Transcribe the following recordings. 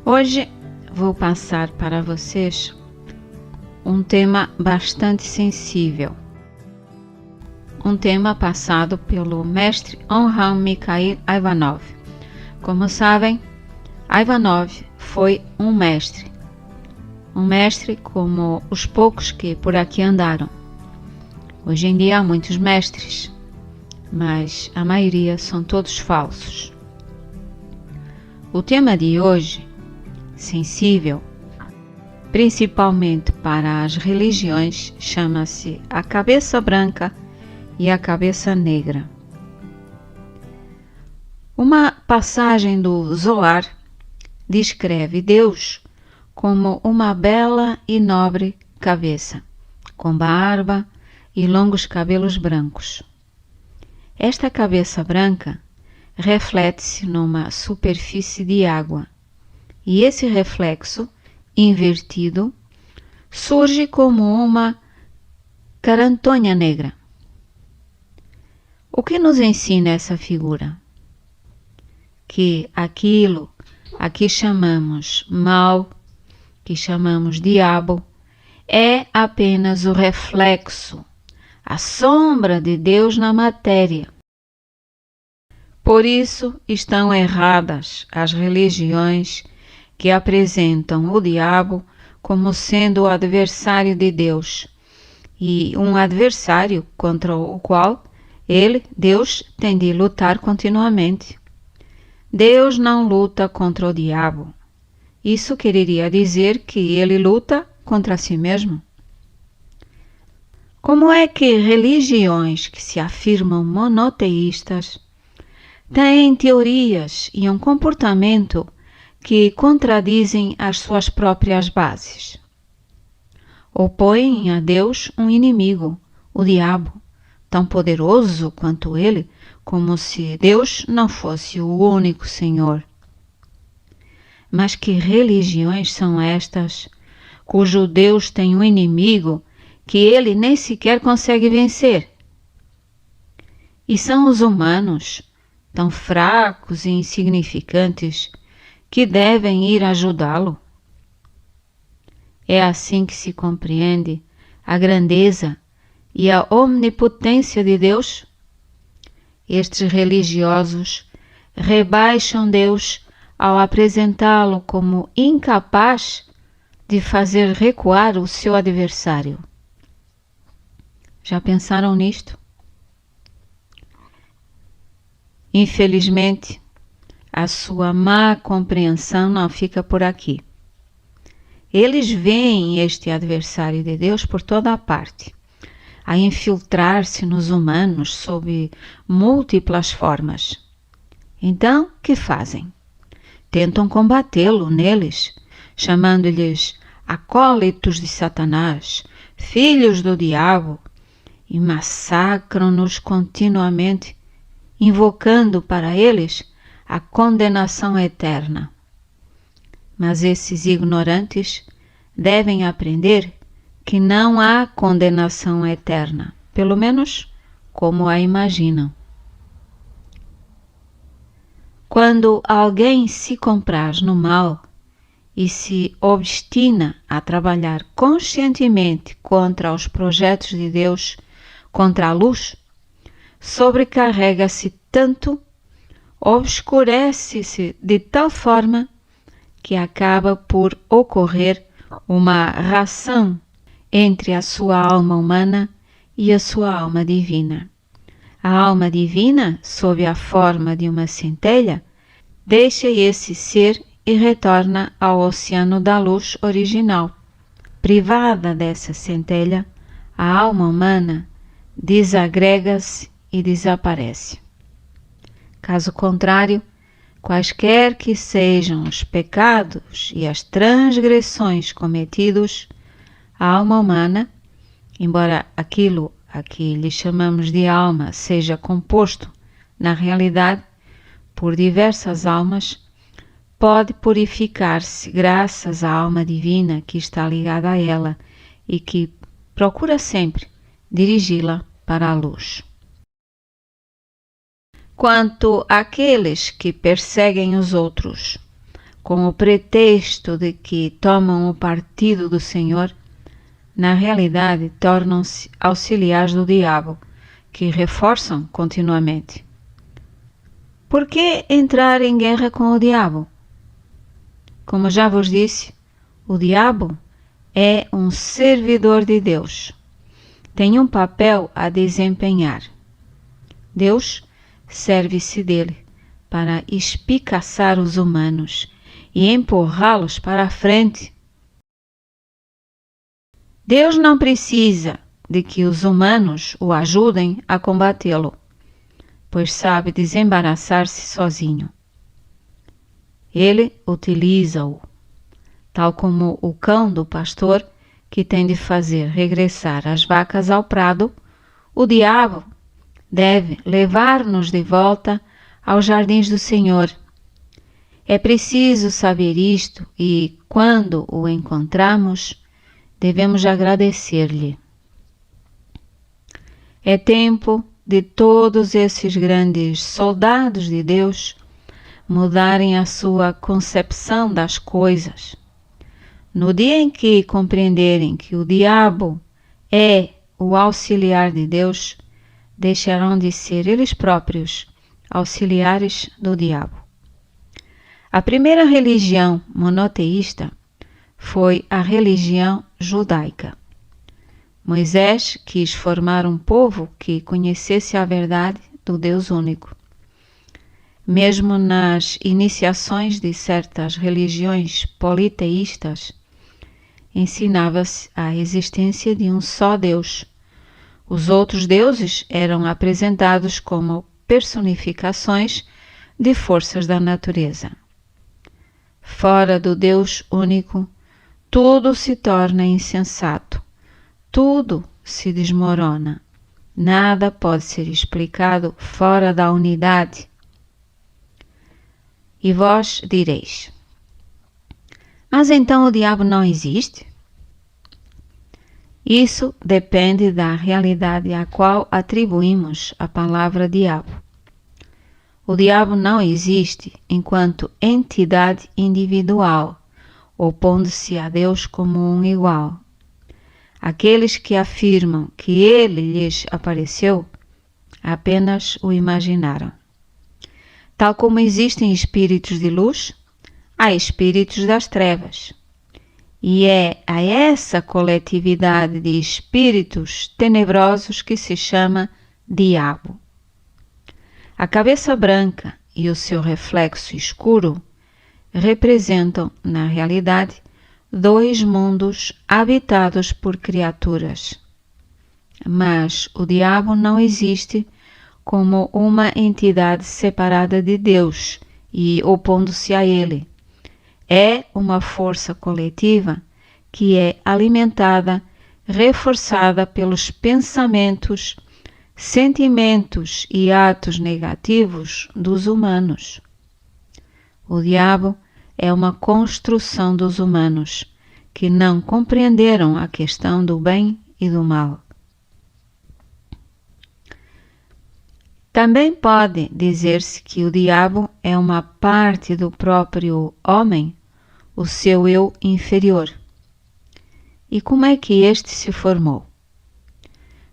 Hoje vou passar para vocês um tema bastante sensível. Um tema passado pelo mestre Orhan Mikhail Ivanov. Como sabem, Ivanov foi um mestre como os poucos que por aqui andaram. Hoje em dia há muitos mestres, mas a maioria são todos falsos. O tema de hoje, sensível, principalmente para as religiões, chama-se a cabeça branca e a cabeça negra. Uma passagem do Zohar descreve Deus como uma bela e nobre cabeça, com barba e longos cabelos brancos. Esta cabeça branca reflete-se numa superfície de água, e esse reflexo invertido surge como uma carantonha negra. O que nos ensina essa figura? Que aquilo a que chamamos mal, que chamamos diabo, é apenas o reflexo, a sombra de Deus na matéria. Por isso estão erradas as religiões que apresentam o diabo como sendo o adversário de Deus, e um adversário contra o qual Deus, tem de lutar continuamente. Deus não luta contra o diabo. Isso quereria dizer que ele luta contra si mesmo. Como é que religiões que se afirmam monoteístas têm teorias e um comportamento que contradizem as suas próprias bases? Opõem a Deus um inimigo, o diabo, tão poderoso quanto ele, como se Deus não fosse o único Senhor. Mas que religiões são estas, cujo Deus tem um inimigo que ele nem sequer consegue vencer? E são os humanos, tão fracos e insignificantes, que devem ir ajudá-lo? É assim que se compreende a grandeza e a omnipotência de Deus? Estes religiosos rebaixam Deus ao apresentá-lo como incapaz de fazer recuar o seu adversário. Já pensaram nisto? Infelizmente, a sua má compreensão não fica por aqui. Eles veem este adversário de Deus por toda a parte, a infiltrar-se nos humanos sob múltiplas formas. Então, que fazem? Tentam combatê-lo neles, chamando-lhes acólitos de Satanás, filhos do diabo, e massacram-nos continuamente, invocando para eles a condenação eterna. Mas esses ignorantes devem aprender que não há condenação eterna, pelo menos como a imaginam. Quando alguém se compraz no mal e se obstina a trabalhar conscientemente contra os projetos de Deus, contra a luz, sobrecarrega-se tanto, obscurece-se de tal forma que acaba por ocorrer uma ração entre a sua alma humana e a sua alma divina. A alma divina, sob a forma de uma centelha, deixa esse ser e retorna ao oceano da luz original. Privada dessa centelha, a alma humana desagrega-se e desaparece. Caso contrário, quaisquer que sejam os pecados e as transgressões cometidos, a alma humana, embora aquilo a que lhe chamamos de alma seja composto, na realidade, por diversas almas, pode purificar-se graças à alma divina que está ligada a ela e que procura sempre dirigi-la para a luz. Quanto àqueles que perseguem os outros, com o pretexto de que tomam o partido do Senhor, na realidade tornam-se auxiliares do diabo, que reforçam continuamente. Por que entrar em guerra com o diabo? Como já vos disse, o diabo é um servidor de Deus. Tem um papel a desempenhar. Deus serve-se dele para espicaçar os humanos e empurrá-los para a frente. Deus não precisa de que os humanos o ajudem a combatê-lo, pois sabe desembaraçar-se sozinho. Ele utiliza-o, tal como o cão do pastor que tem de fazer regressar as vacas ao prado. O diabo deve levar-nos de volta aos jardins do Senhor. É preciso saber isto e, quando o encontramos, devemos agradecer-lhe. É tempo de todos esses grandes soldados de Deus mudarem a sua concepção das coisas. No dia em que compreenderem que o diabo é o auxiliar de Deus, deixarão de ser eles próprios auxiliares do diabo. A primeira religião monoteísta foi a religião judaica. Moisés quis formar um povo que conhecesse a verdade do Deus único. Mesmo nas iniciações de certas religiões politeístas, ensinava-se a existência de um só Deus. Os outros deuses eram apresentados como personificações de forças da natureza. Fora do Deus único, tudo se torna insensato, tudo se desmorona. Nada pode ser explicado fora da unidade. E vós direis: mas então o diabo não existe? Isso depende da realidade à qual atribuímos a palavra diabo. O diabo não existe enquanto entidade individual, opondo-se a Deus como um igual. Aqueles que afirmam que ele lhes apareceu apenas o imaginaram. Tal como existem espíritos de luz, há espíritos das trevas. E é a essa coletividade de espíritos tenebrosos que se chama diabo. A cabeça branca e o seu reflexo escuro representam, na realidade, dois mundos habitados por criaturas. Mas o diabo não existe como uma entidade separada de Deus e opondo-se a ele. É uma força coletiva que é alimentada, reforçada pelos pensamentos, sentimentos e atos negativos dos humanos. O diabo é uma construção dos humanos que não compreenderam a questão do bem e do mal. Também pode dizer-se que o diabo é uma parte do próprio homem, o seu eu inferior. E como é que este se formou?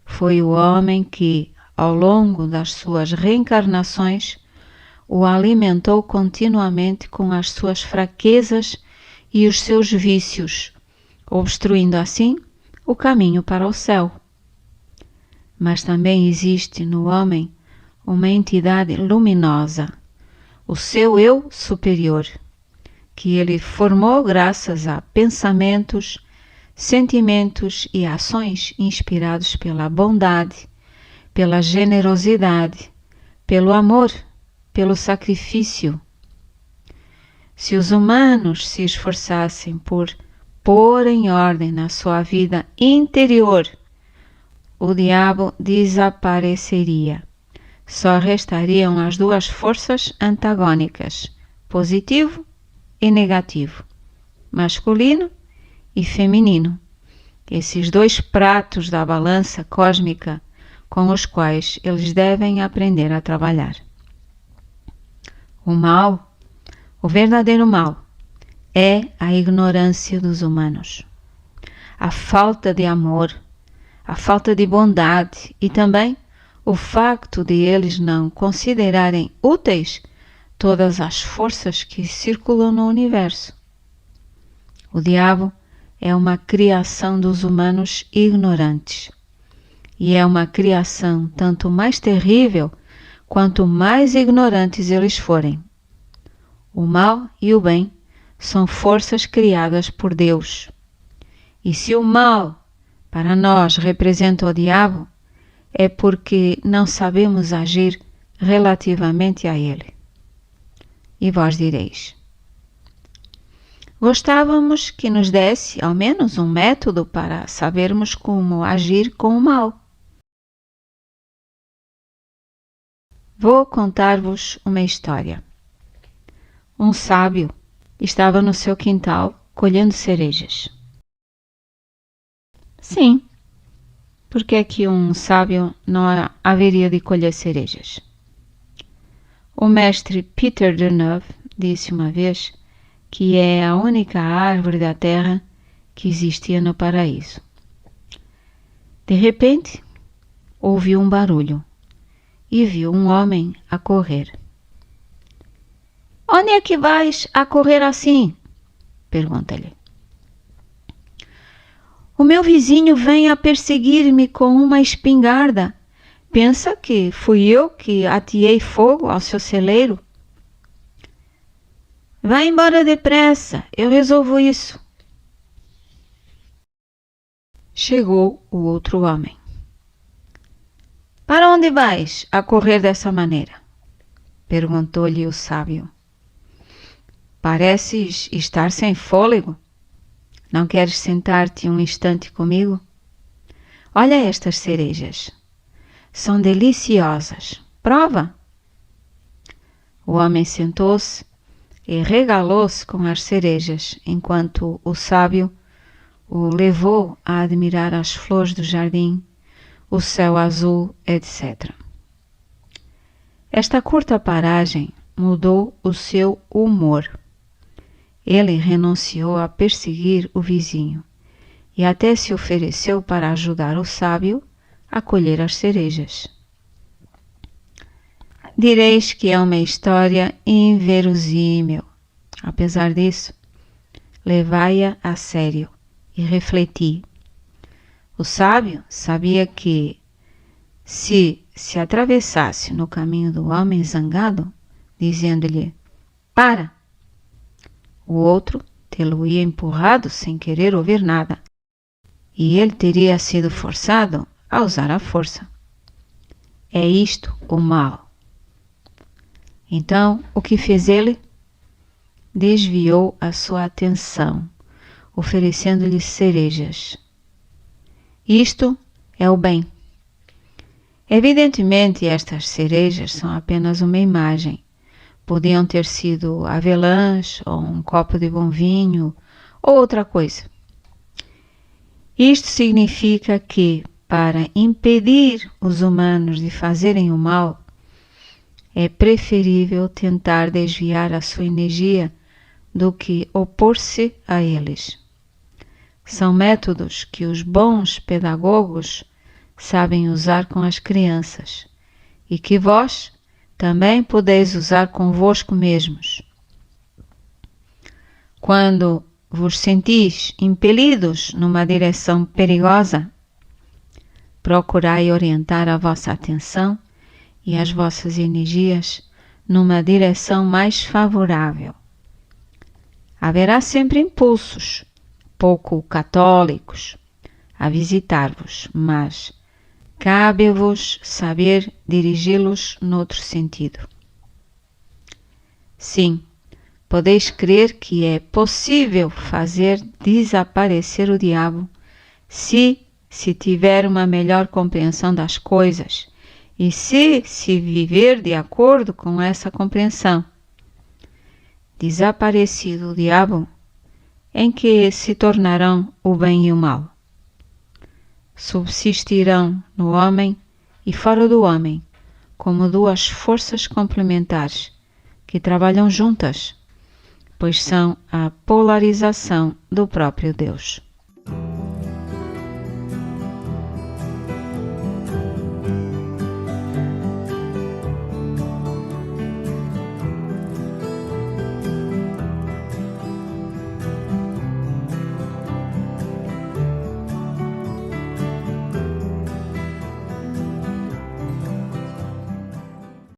Foi o homem que, ao longo das suas reencarnações, o alimentou continuamente com as suas fraquezas e os seus vícios, obstruindo assim o caminho para o céu. Mas também existe no homem uma entidade luminosa, o seu eu superior, que ele formou graças a pensamentos, sentimentos e ações inspirados pela bondade, pela generosidade, pelo amor, pelo sacrifício. Se os humanos se esforçassem por pôr em ordem na sua vida interior, o diabo desapareceria. Só restariam as duas forças antagônicas, positivo e negativo, masculino e feminino, esses dois pratos da balança cósmica com os quais eles devem aprender a trabalhar. O mal, o verdadeiro mal, é a ignorância dos humanos, a falta de amor, a falta de bondade e também o facto de eles não considerarem úteis todas as forças que circulam no universo. O diabo é uma criação dos humanos ignorantes e é uma criação tanto mais terrível quanto mais ignorantes eles forem. O mal e o bem são forças criadas por Deus. E se o mal para nós representa o diabo, é porque não sabemos agir relativamente a ele. E vós direis: gostávamos que nos desse ao menos um método para sabermos como agir com o mal. Vou contar-vos uma história. Um sábio estava no seu quintal colhendo cerejas. Sim, porque é que um sábio não haveria de colher cerejas? O mestre Peter Deneuve disse uma vez que é a única árvore da terra que existia no paraíso. De repente, ouviu um barulho e viu um homem a correr. Onde é que vais a correr assim? Pergunta-lhe. O meu vizinho vem a perseguir-me com uma espingarda. Pensa que fui eu que ateei fogo ao seu celeiro? Vá embora depressa, eu resolvo isso. Chegou o outro homem. Para onde vais a correr dessa maneira? Perguntou-lhe o sábio. Pareces estar sem fôlego. Não queres sentar-te um instante comigo? Olha estas cerejas. São deliciosas. Prova! O homem sentou-se e regalou-se com as cerejas, enquanto o sábio o levou a admirar as flores do jardim, o céu azul, etc. Esta curta paragem mudou o seu humor. Ele renunciou a perseguir o vizinho e até se ofereceu para ajudar o sábio a colher as cerejas. Direis que é uma história inverossímil. Apesar disso, levai-a a sério e refleti. O sábio sabia que, se atravessasse no caminho do homem zangado, dizendo-lhe, para, o outro tê-lo-ia empurrado sem querer ouvir nada, e ele teria sido forçado a usar a força. É isto o mal. Então, o que fez ele? Desviou a sua atenção, oferecendo-lhe cerejas. Isto é o bem. Evidentemente, estas cerejas são apenas uma imagem. Podiam ter sido avelãs, ou um copo de bom vinho, ou outra coisa. Isto significa que, para impedir os humanos de fazerem o mal, é preferível tentar desviar a sua energia do que opor-se a eles. São métodos que os bons pedagogos sabem usar com as crianças e que vós também podeis usar convosco mesmos. Quando vos sentis impelidos numa direção perigosa, procurai orientar a vossa atenção e as vossas energias numa direção mais favorável. Haverá sempre impulsos, pouco católicos, a visitar-vos, mas cabe-vos saber dirigi-los noutro sentido. Sim, podeis crer que é possível fazer desaparecer o diabo se tiver uma melhor compreensão das coisas e se viver de acordo com essa compreensão. Desaparecido o diabo, em que se tornarão o bem e o mal? Subsistirão no homem e fora do homem, como duas forças complementares que trabalham juntas pois são a polarização do próprio Deus.